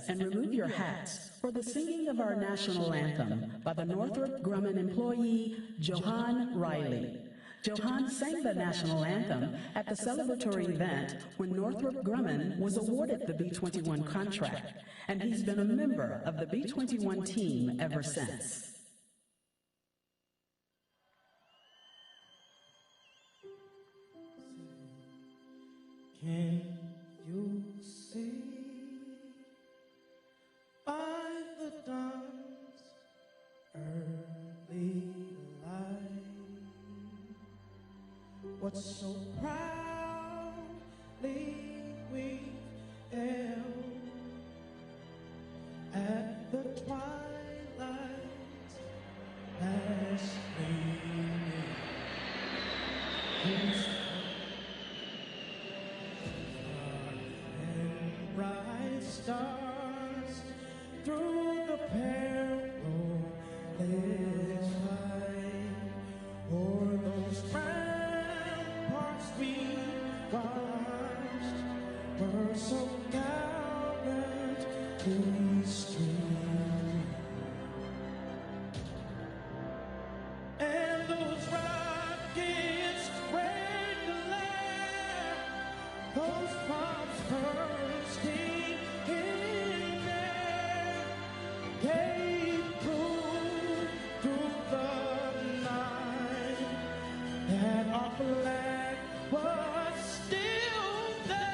and remove your hats for the singing of our national anthem by the Northrop Grumman employee, Johan Riley. Johan sang the national anthem at the celebratory event when Northrop Grumman was awarded the B-21 contract, and he's been a member of the B-21 team ever since. Can you see by the dawn's early light what so proudly we hailed at the twilight's last gleaming? Bright stars through the perilous fight, o'er those ramparts we watched, were so gallantly streamed, and those rockets red glare, those bombs bursting in air, gave proof through the night that our flag was still there.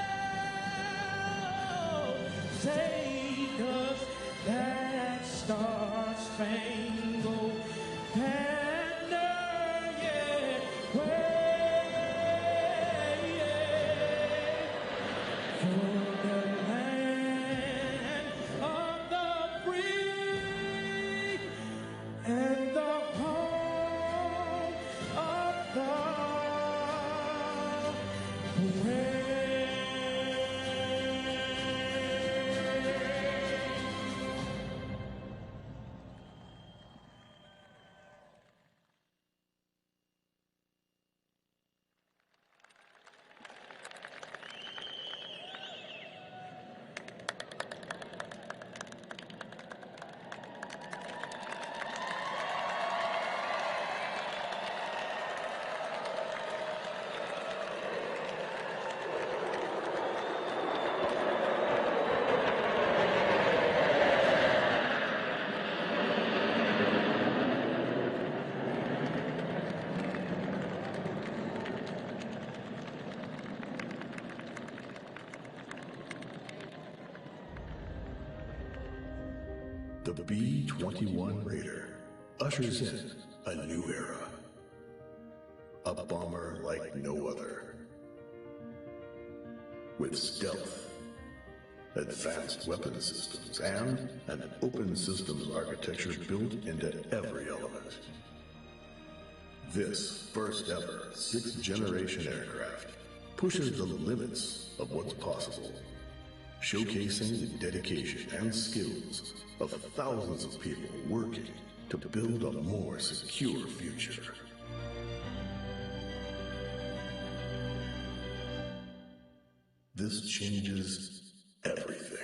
Take us that star-spangled banner, yeah, for the land of the free and the home of the brave. The B-21 Raider ushers in a new era. A bomber like no other. With stealth, advanced weapon systems, and an open systems architecture built into every element. This first ever 6th generation aircraft pushes the limits of what's possible, showcasing the dedication and skills of thousands of people working to build a more secure future. This changes everything.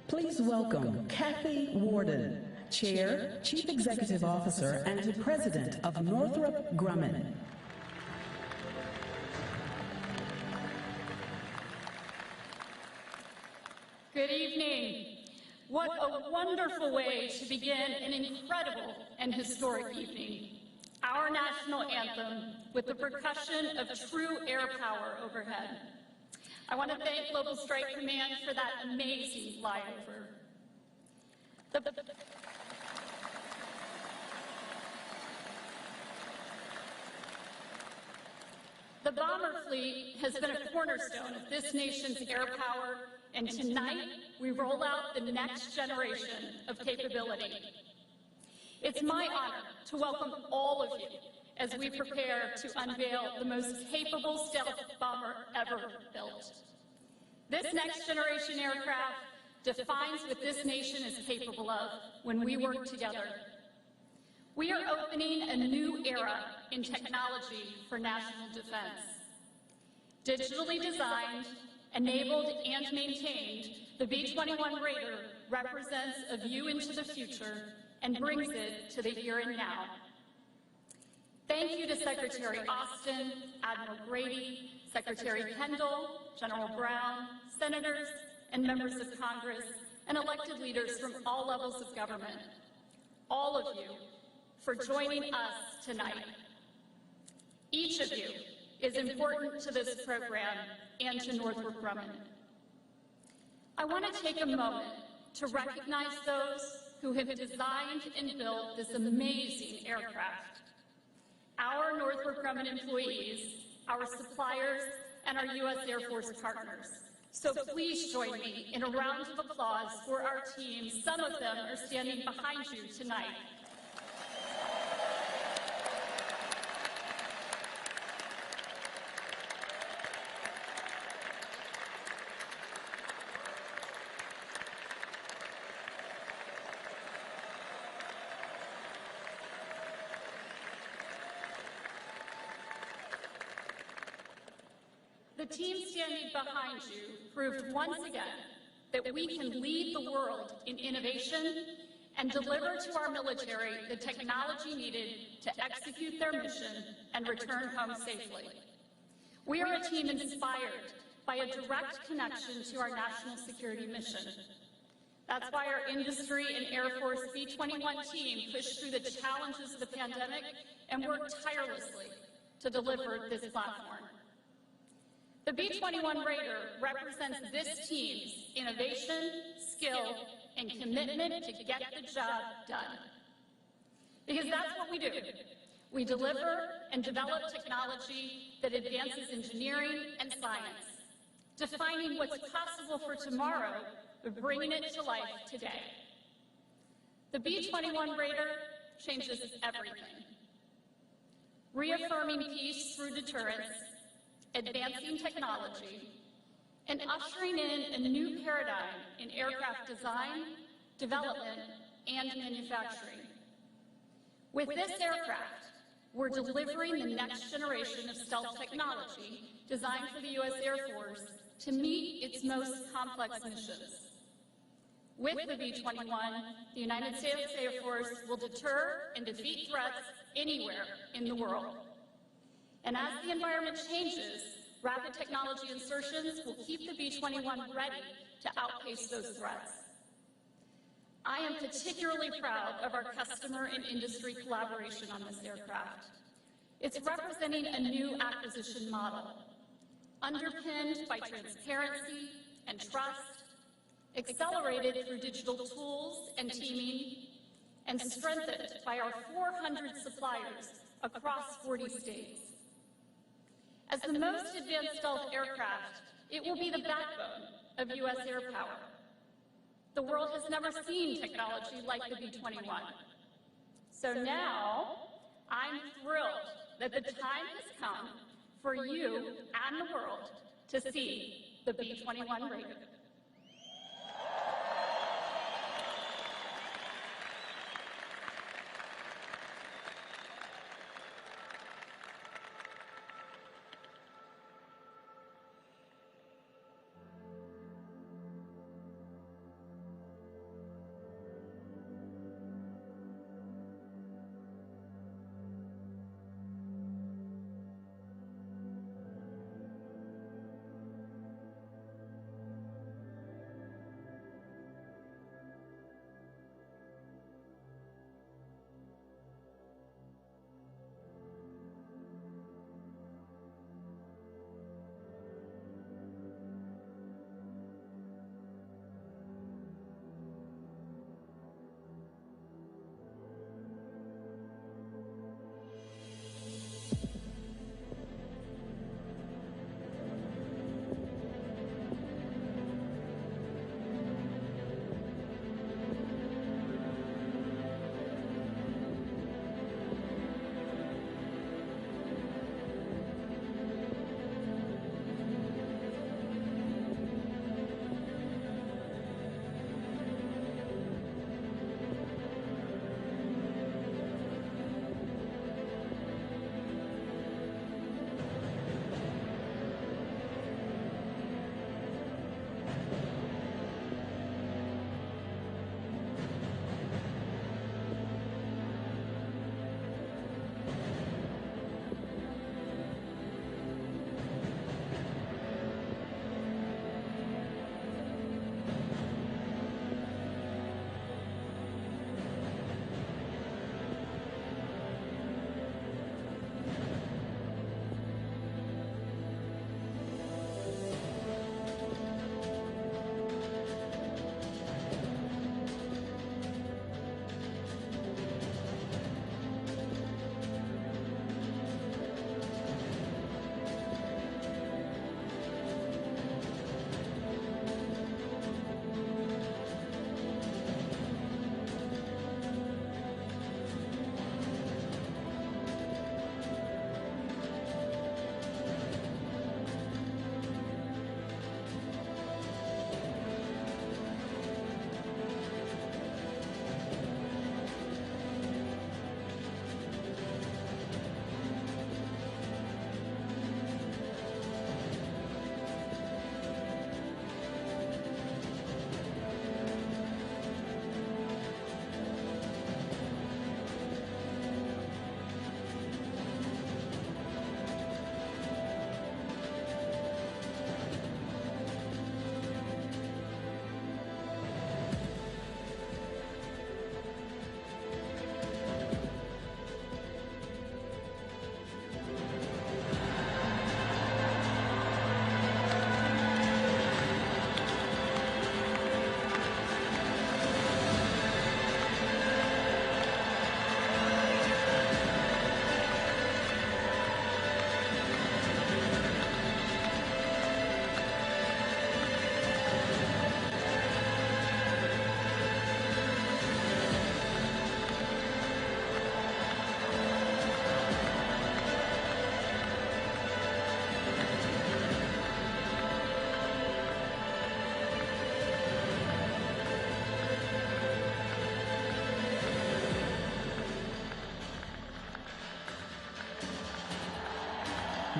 Please welcome Kathy Warden, Chair, Chief Executive Officer, and President of Northrop Grumman. Good evening. What a wonderful way to begin an incredible and historic evening. Our national anthem with the percussion of true air power overhead. I want to thank Global Strike Command for that amazing flyover. The bomber fleet has been a cornerstone of this nation's air power, and tonight we roll out the next generation of capability. It's my honor to welcome all of you as we prepare to unveil the most capable stealth bomber ever built. This next generation aircraft defines what this nation is capable of when we work together. We are opening a new era in technology for national defense. Digitally designed, enabled, and maintained, the B-21 Raider represents a view into the future and brings it to the here and now. Thank you to Secretary Austin, Admiral Grady, Secretary Kendall, General Brown, senators, and members of Congress, and elected leaders from all levels of government, all of you, for joining us tonight. Each of you is important to this program and to Northrop Grumman. I want to take a moment to recognize those who have designed and built this amazing aircraft. Our Northrop Grumman employees, our suppliers, and our U.S. Air Force partners. So please join me in a round of applause for our team. Some of them are standing behind you tonight. The team standing behind you proved once again that we can lead the world in innovation and deliver to our military the technology needed to execute their mission and return home safely. We are a team inspired by a direct connection to our national security mission. That's why our industry and Air Force B-21 team pushed through the challenges of the pandemic and worked tirelessly to deliver this platform. The B-21 Raider represents this team's innovation, skill, and commitment to get the job done. Because that's what we do. We deliver and develop technology that advances engineering and science, defining what's possible for tomorrow, but bringing it to life today. The B-21 Raider changes everything. Reaffirming peace through deterrence, advancing technology, and ushering in a new paradigm in aircraft design, development, and manufacturing. With this aircraft, we're delivering the next generation of stealth technology designed for the U.S. Air Force to meet its most complex missions. With the B-21, the United States Air Force will deter and defeat threats anywhere in the world. And as the environment changes, rapid technology insertions will keep the B-21 ready to outpace those threats. I am particularly proud of our customer and industry collaboration on this aircraft. It's representing a new acquisition model, underpinned by transparency and trust, accelerated through digital tools and teaming, and strengthened by our 400 suppliers across 40 states. As the most advanced stealth aircraft, it will be the backbone of U.S. air power. The world has never seen technology like the B-21. So now, I'm thrilled that the time has come for you and the world to see the B-21 Raider.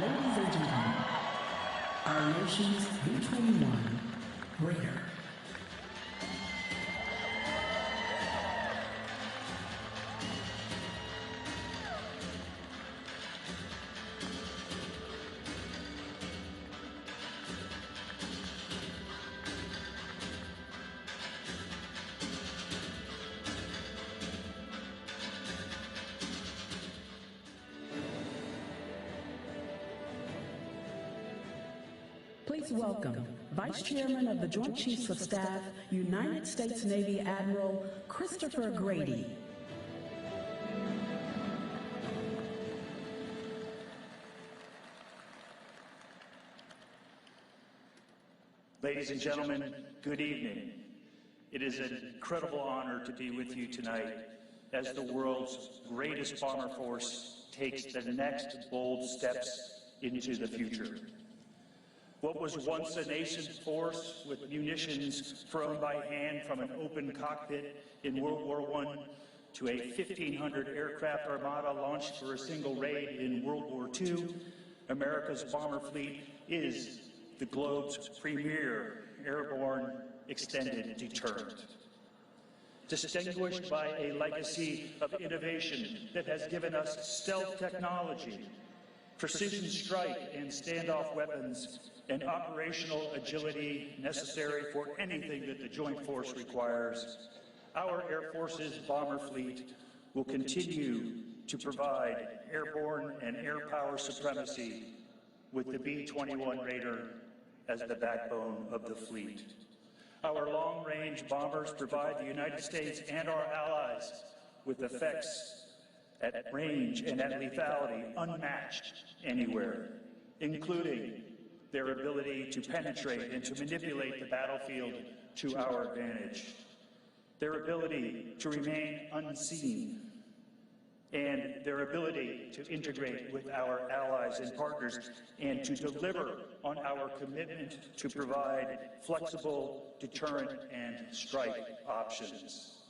Ladies and gentlemen, our nation's B-21 Raider. Please welcome Vice Chairman of the Joint Chiefs of Staff, United States Navy Admiral Christopher Grady. Ladies and gentlemen, good evening. It is an incredible honor to be with you tonight as the world's greatest bomber force takes the next bold steps into the future. What was once a nascent force with munitions thrown by hand from an open cockpit in World War I to a 1,500 aircraft armada launched for a single raid in World War II, America's bomber fleet is the globe's premier airborne extended deterrent. Distinguished by a legacy of innovation that has given us stealth technology, precision strike and standoff weapons, and operational agility necessary for anything that the Joint Force requires, our Air Force's bomber fleet will continue to provide airborne and air power supremacy with the B-21 Raider as the backbone of the fleet. Our long-range bombers provide the United States and our allies with effects at range and at lethality unmatched anywhere, including their ability to penetrate and to manipulate the battlefield to our advantage, their ability to remain unseen, and their ability to integrate with our allies and partners and to deliver on our commitment to provide flexible deterrent and strike options.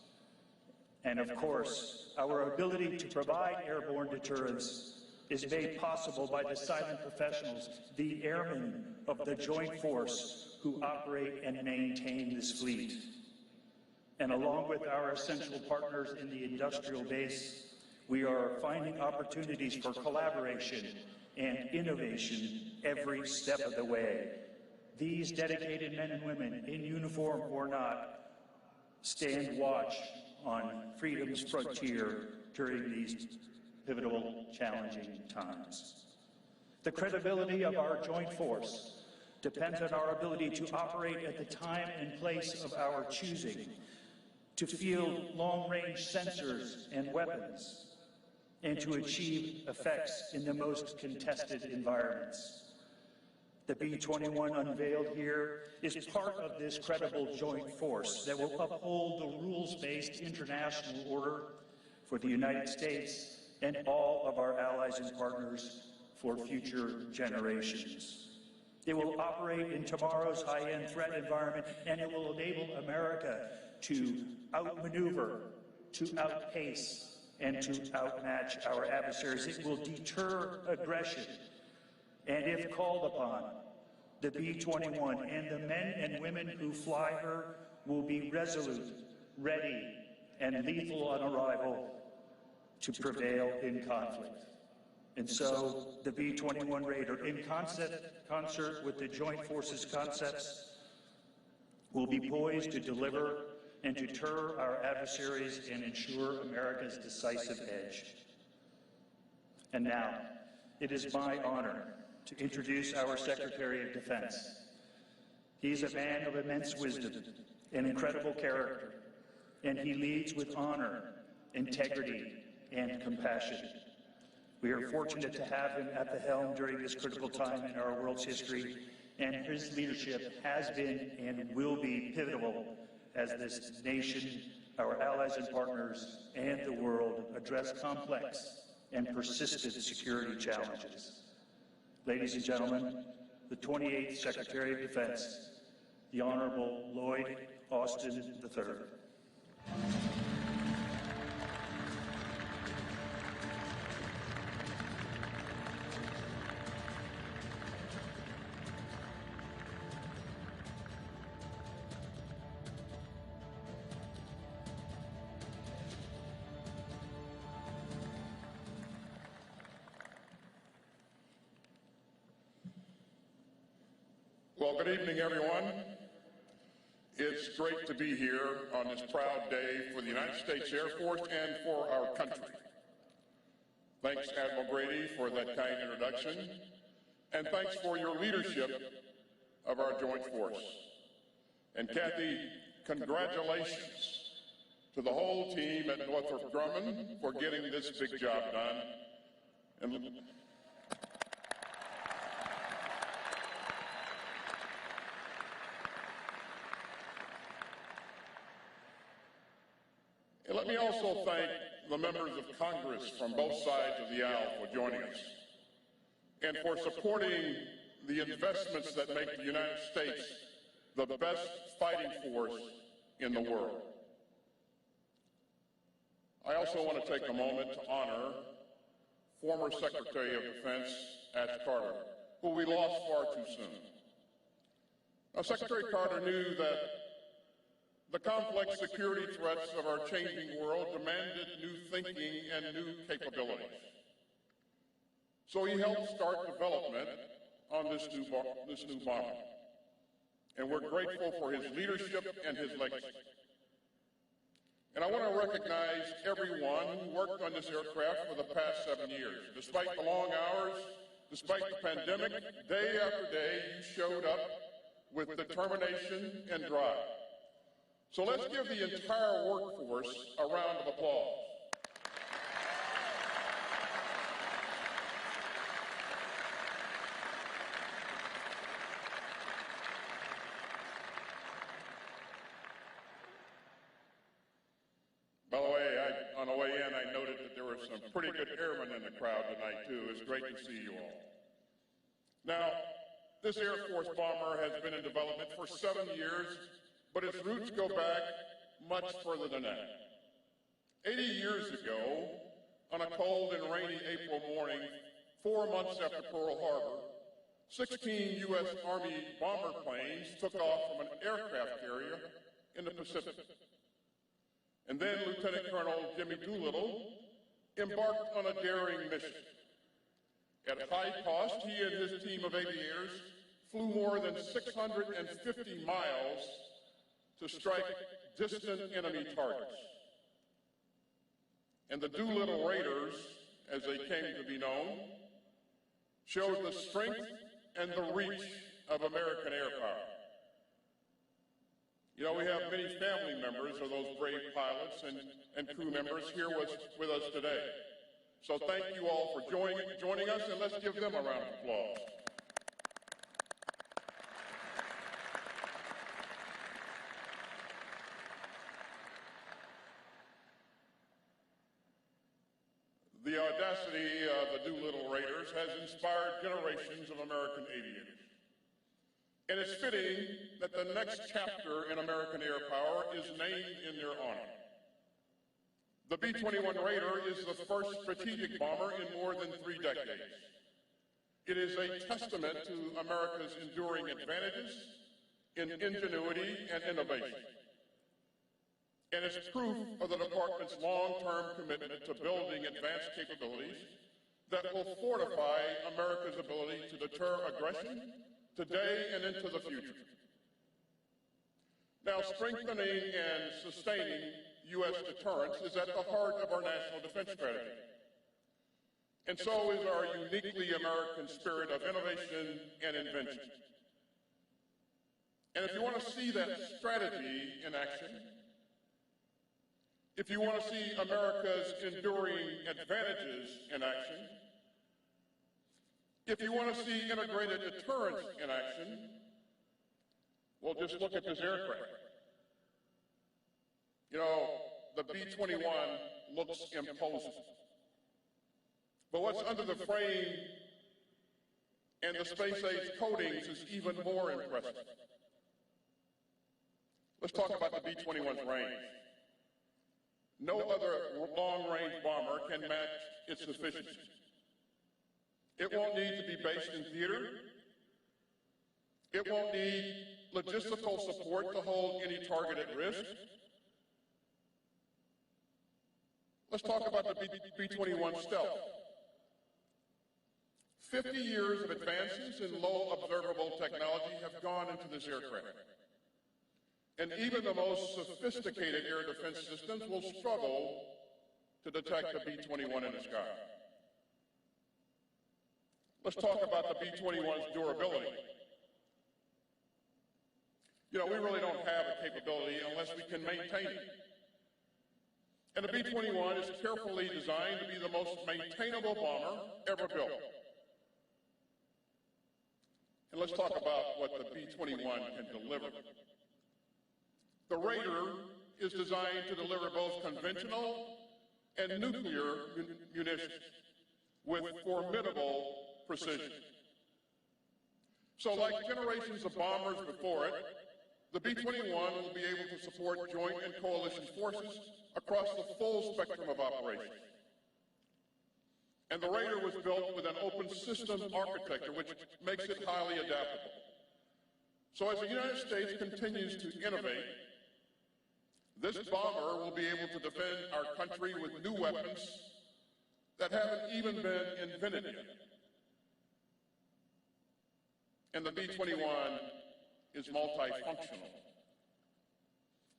And of course, our ability to provide airborne deterrence is made possible by the silent professionals, the airmen of the Joint Force who operate and maintain this fleet. And along with our essential partners in the industrial base, we are finding opportunities for collaboration and innovation every step of the way. These dedicated men and women, in uniform or not, stand watch on freedom's frontier during these pivotal, challenging times. The credibility of our joint force depends on our ability to operate at the time and place of our choosing, to field long-range sensors and weapons, and to achieve effects in the most contested environments. The B-21 unveiled here is part of this credible joint force that will uphold the rules-based international order for the United States and all of our allies and partners for future generations. It will operate in tomorrow's high-end threat environment, and it will enable America to outmaneuver, to outpace, and to outmatch our adversaries. It will deter aggression. And if called upon, the B-21 and the men and women who fly her will be resolute, ready, and lethal on arrival to prevail in conflict. And so the B-21 Raider, in concert with the Joint Forces concepts, will be poised to deliver and to deter our adversaries and ensure America's decisive edge. And now, it is my honor to introduce our Secretary of Defense. He's a man of immense wisdom and incredible character, and he leads with honor, integrity, and compassion. We are fortunate to have him at the helm during this critical time in our world's history, and his leadership has been and will be pivotal as this nation, our allies and partners, and the world address complex and persistent security challenges. Ladies and gentlemen, the 28th Secretary of Defense, the Honorable Lloyd Austin III. Well, good evening, everyone. It's great to be here on this proud day for the United States Air Force and for our country. Thanks, Admiral Grady, for that kind introduction, and thanks for your leadership of our joint force. And Kathy, congratulations to the whole team at Northrop Grumman for getting this big job done. And let me also thank the members of Congress from both sides of the aisle for joining us and for supporting the investments that make the United States the best fighting force in the world. I also want to take a moment to honor former Secretary of Defense Ash Carter, who we lost far too soon. Now, Secretary Carter knew that the complex security threats of our changing world demanded new thinking and new capabilities. So he helped start development on this new bomber. And we're grateful for his leadership and his legacy. And I want to recognize everyone who worked on this aircraft for the past 7 years. Despite the long hours, despite the pandemic, day after day, you showed up with determination and drive. So let's give the entire workforce a round of applause. By the way, on the way in, I noted that there were some pretty good airmen in the crowd tonight, too. It's great to see you all. Now, this Air Force bomber has been in development for 7 years, but its roots go back much further than that. 80 years ago, on a cold and rainy April morning, 4 months after Pearl Harbor, 16 U.S. Army bomber planes took off from an aircraft carrier in the Pacific. And then Lieutenant Colonel Jimmy Doolittle embarked on a daring mission. At high cost, he and his team of aviators flew more than 650 miles to strike distant enemy targets. And the Doolittle Raiders, as they came to be known, showed the strength and the reach of American air power. You know, we have many family members of those brave pilots and crew members here with us today. So thank you all for joining us, and let's give them a round of applause. The audacity of the Doolittle Raiders has inspired generations of American aviators. And it's fitting that the next chapter in American air power is named in their honor. The B-21 Raider is the first strategic bomber in more than 3 decades. It is a testament to America's enduring advantages in ingenuity and innovation. And it's proof of the Department's long-term commitment to building advanced capabilities that will fortify America's ability to deter aggression today and into the future. Now, strengthening and sustaining U.S. deterrence is at the heart of our national defense strategy. And so is our uniquely American spirit of innovation and invention. And if you want to see that strategy in action, if you want to see America's enduring advantages in action, if you want to see integrated deterrence in action, well, just look at this aircraft. You know, the B-21 looks imposing. But what's under the frame and the space-age coatings is even more impressive. Let's talk about the B-21's range. No other long-range bomber can match its efficiency. It won't need to be based in theater. It won't need logistical support to hold any target at risk. Let's talk about the B-21 stealth. 50 years of advances in low observable technology have gone into this aircraft. And even the most sophisticated air defense systems will struggle to detect the B-21 in the sky. Let's talk about the B-21's durability. You know, we really don't have a capability unless we can maintain it. And the B-21 is carefully designed to be the most maintainable bomber ever built. And let's talk about what the B-21 can deliver. The Raider is designed to deliver both conventional and nuclear munitions with formidable precision. So like generations of bombers before it, the B-21 will be able to support joint and coalition forces across the full spectrum of operations. And the Raider was built with an open system architecture, which makes it highly adaptable. So as the United States continues to innovate, this bomber will be able to defend our country with new weapons that haven't even been invented yet. And the B-21 is multifunctional.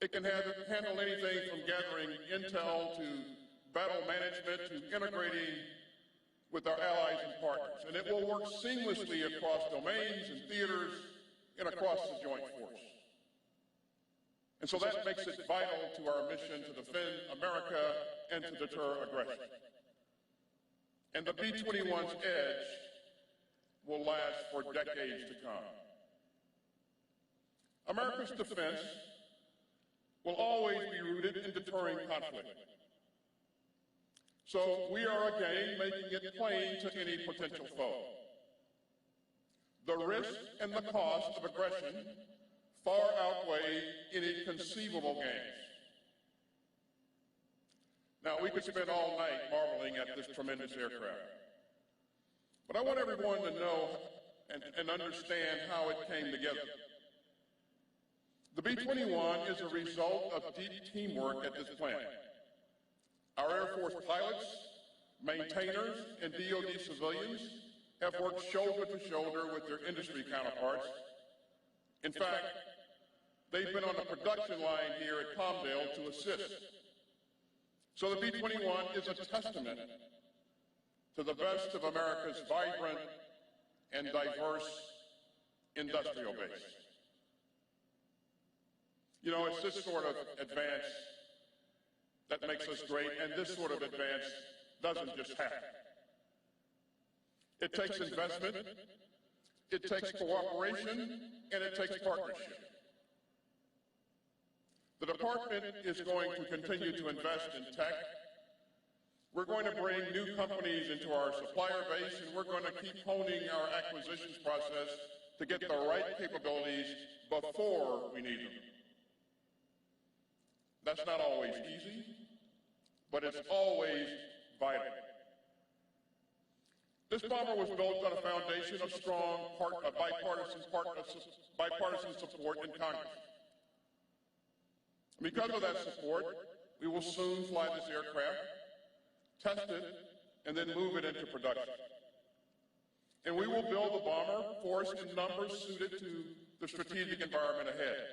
It can handle anything from gathering intel to battle management to integrating with our allies and partners. And it will work seamlessly across domains and theaters and across the joint force. And so that makes it vital to our mission to defend America and to deter aggression. And the B-21's edge will last for decades to come. America's defense will always be rooted in deterring conflict. So we are again making it plain to any potential foe. The risk and the cost of aggression far outweigh any conceivable gains. Now, we could spend all night marveling at this tremendous aircraft. But I want everyone to know and understand how it came together. The B-21 is a result of deep teamwork at this plant. Our Air Force pilots, maintainers, and DoD civilians have worked shoulder to shoulder with their industry counterparts. In fact, they've been on the production line here at Palmdale to assist. So the B-21 is a testament to the best of America's vibrant and diverse industrial base. You know, it's this sort of advance that makes us great, and this sort of advance doesn't just happen. It takes investment, it takes cooperation, and it takes partnership. The department is going to continue to invest in tech. We're going to bring new companies into our supplier base, and we're going to keep honing our acquisitions process to get the right capabilities before we need them. That's not always easy, but it's always vital. This bomber was built on a foundation of strong bipartisan support in Congress. Because of that support, we will soon fly this aircraft, test it, and then move it into production. And we will build a bomber force in numbers suited to the strategic environment ahead.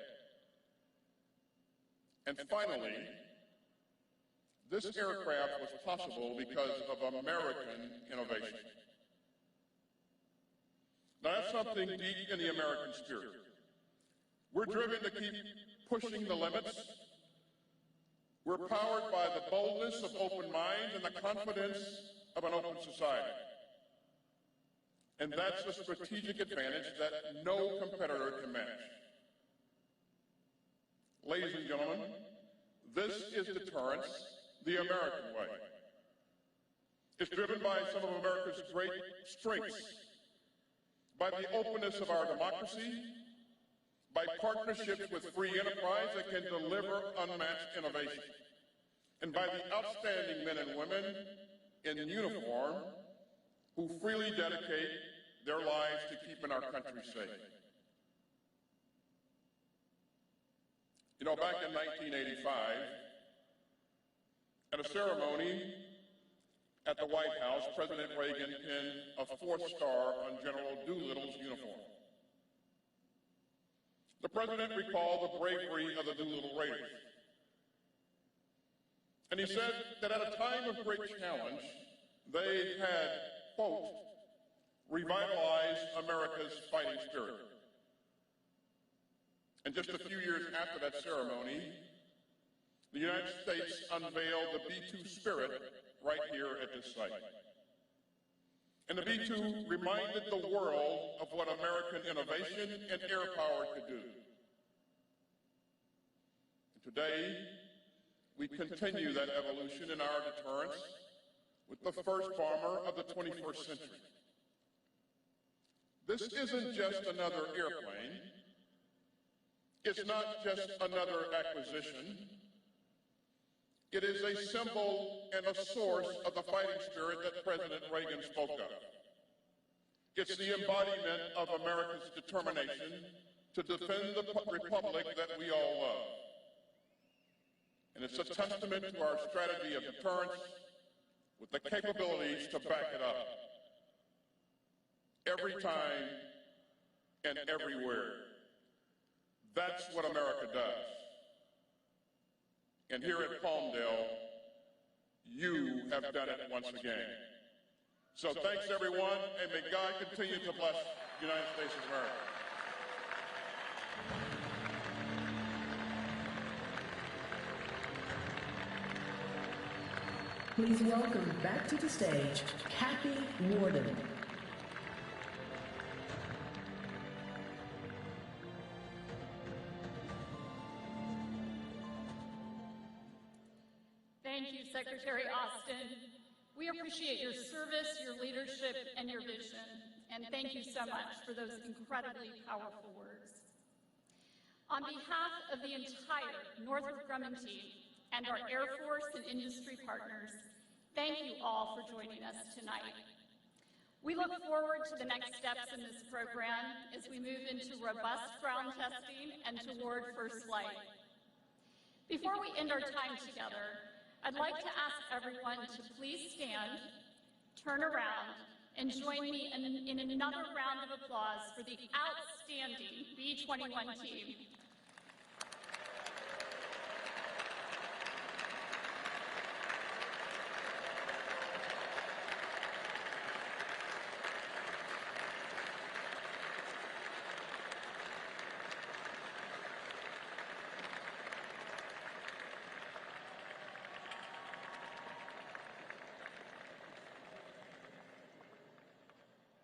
And finally, this aircraft was possible because of American innovation. Now, that's something deep in the American spirit. We're driven to keep pushing the limits. We're powered by the boldness of open minds and the confidence of an open society. And that's a strategic advantage that no competitor can match. Ladies and gentlemen, this is deterrence the American way. It's driven by some of America's great strengths, by the openness of our democracy, by partnerships with free enterprise that can deliver unmatched innovation, and by the outstanding men and women in uniform who freely dedicate their lives to keeping our country safe. You know, back in 1985, at a ceremony At the White House, President Reagan pinned a 4th star on General Doolittle's uniform. The president recalled the bravery of the Doolittle Raiders. And he said that at a time of great challenge, they had, quote, revitalized America's fighting spirit. And just a few years after that ceremony, the United States unveiled the B-2 Spirit right here at this site. And the B-2 reminded the world of what American innovation and air power could do. And today, we continue that evolution in our deterrence with the first bomber of the 21st century. This isn't just another airplane. It's not just another acquisition. It is a symbol and a source of the fighting spirit that President Reagan spoke of. It's the embodiment of America's determination to defend the republic that we all love. And it's a testament to our strategy of deterrence with the capabilities to back it up. Every time and everywhere. That's what America does. And here at Palmdale, you have done it once again. So thanks, everyone, and may God continue to bless the United States of America. Please welcome back to the stage, Kathy Warden. Thank you, Secretary Austin. We appreciate your service, your leadership, and your vision. And thank you so much for those incredibly powerful words. On behalf of the entire Northrop Grumman team and our Air Force and industry partners, thank you all for joining us tonight. We look forward to the next steps in this program as we move into robust ground testing and toward first flight. Before we end our time together, I'd like to ask everyone to please stand, turn around, and join me in another round of applause for the outstanding B-21 team.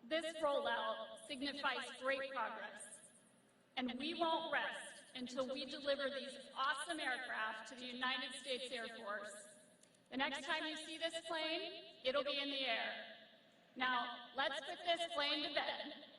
This rollout signifies great progress, and we won't rest until we deliver these awesome aircraft to the United States Air Force. The next time you see this plane, it'll be in the air. Now, let's put this plane to bed.